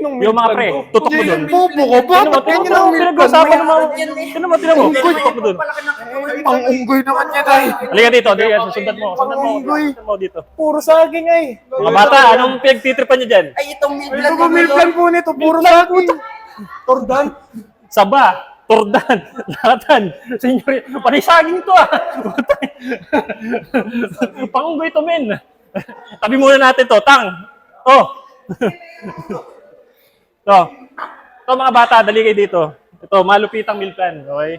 Yung mga pre, tutok mo dun. Bobo ko ba? Ba't yan Ano ang mo, pinag-usapan mo. Ano mo, tinan mo. Tutok mo dun. Ang unggoy naman yan ay. Halika dito, dito, susundan mo. Unggoy. Sundan mo dito. Puro saging ay. Mga bata, anong pinagtitripan nyo dyan? Ay, itong Ano midland ba milplan po nito? Puro saging. Tordan. Saba, Tordan, Latan, Senyor, panay saging to ah. Pangunggoy to men. Tabi muna natin to, tang. Oh. To mga bata, dali kayo dito. Ito, malupitang meal plan, okay?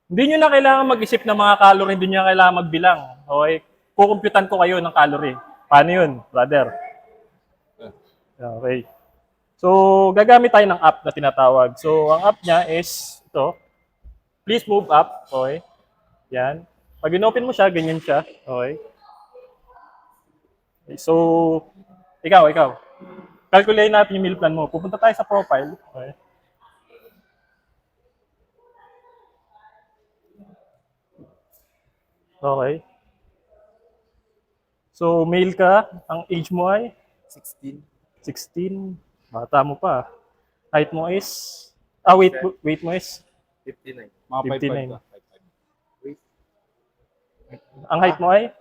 Hindi nyo na kailangan mag-isip ng mga calorie, hindi nyo na kailangan magbilang, okay? Kukumputan ko kayo ng calorie. Paano yun, brother? Okay. So, gagamit tayo ng app na tinatawag. So, ang app niya is ito. Please move up. Okay. Yan. Pag in-open mo siya, ganyan siya. Okay. So, ikaw. Calculate natin yung meal plan mo. Pupunta tayo sa profile. Okay. Okay. So, male ka. Ang age mo ay? 16. 16. Bata mo pa. Height mo is? Weight mo is? 59. Mga 59. 5'5". Ang height mo ay?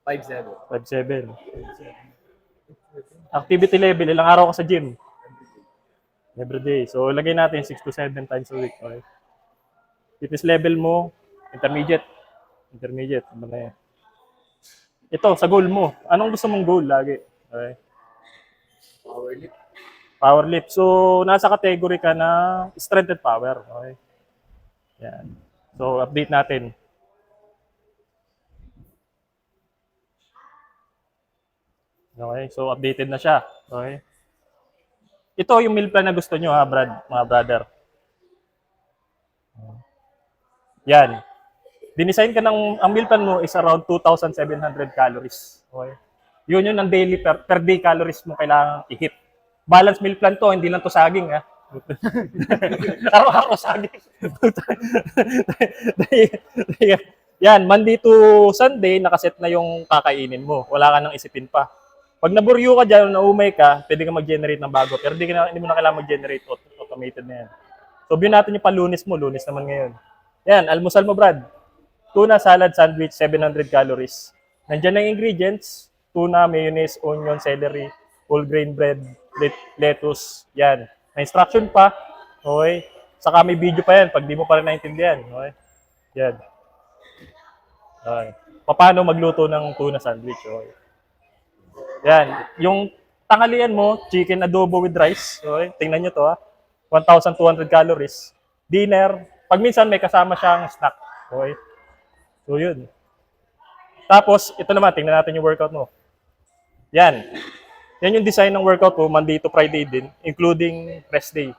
5'7". 5'7". Activity level, ilang araw ka sa gym? Every day. So, lagay natin 6 to 7 times a week. Okay? Fitness level mo, intermediate. Ano na yan? Ito, sa goal mo. Anong gusto mong goal lagi? Okay. Power lift. So, nasa category ka na strength and power. Okay. Yan. So, update natin. Okay. So, updated na siya. Okay. Ito yung meal plan na gusto nyo, ha, mga brother. Yan. Dinesign ka ang meal plan mo is around 2,700 calories. Okay. Yun ang daily per day calories mo kailangan i-hit. Balance meal plan to, hindi lang to saging, ha. Araw-araw saging. Yan, Monday to Sunday, nakaset na yung kakainin mo. Wala ka nang isipin pa. Pag naburyo ka dyan, naumay ka, pwede ka mag-generate ng bago. Pero hindi mo na kailangan mag-generate, automated na yan. So, view natin yung palunis mo. Lunis naman ngayon. Yan, almusal mo, Brad. Tuna, salad, sandwich, 700 calories. Nandiyan na yung ingredients. Tuna, mayonnaise, onion, celery, whole grain bread, lettuce. Yan. May instruction pa. Okay. Saka may video pa yan pag di mo pa rin naintindihan. Okay. Yan. Okay. Paano magluto ng tuna sandwich. Okay. Yan. Yung tanghalian mo, chicken adobo with rice. Okay. Tingnan nyo to, ha. 1,200 calories. Dinner. Pag minsan may kasama siyang snack. Okay. So, yun. Tapos, ito naman, tingnan natin yung workout mo. Yan. Yan yung design ng workout mo, Monday to Friday din, including rest day.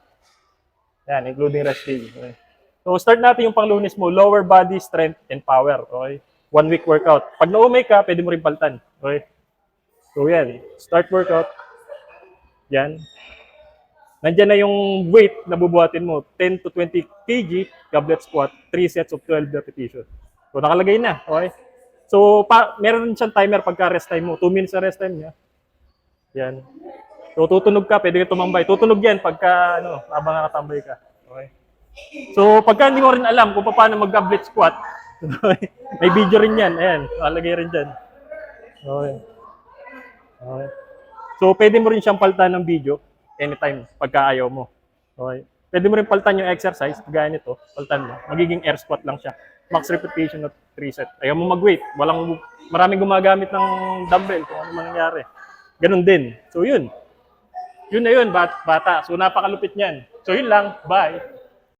Yan, including rest day. Okay. So, start natin yung panglunis mo, lower body strength and power. Okay. 1 week workout. Pag naumay ka, pwede mo rin palitan. Okay. So, yan. Start workout. Yan. Nandiyan na yung weight na bubuhatin mo. 10 to 20 kg, goblet squat, 3 sets of 12 repetitions. So, nakalagay na. Okay. So, meron siyang timer pagka rest time mo. 2 minutes na rest time niya. Yan. So, tutunog ka, pwede ka tumambay. Tutunog yan pagka, habang nakatambay ka. Okay. So, pagka hindi mo rin alam kung paano mag-goblet squat, may video rin yan. Ayan, nakalagay rin dyan. Okay. Okay. So, pwede mo rin siyang palitan ng video anytime pagka ayaw mo. Okay. Pwede mo rin palitan yung exercise, kagaya nito, palitan mo. Magiging air squat lang siya. Max repetition of 3 set. Ayaw mo mag-weight. Maraming gumagamit ng dumbbell kung ano mangyayari. Ganun din. So, yun. Yun na yun, bata. So, napakalupit niyan. So, yun lang. Bye.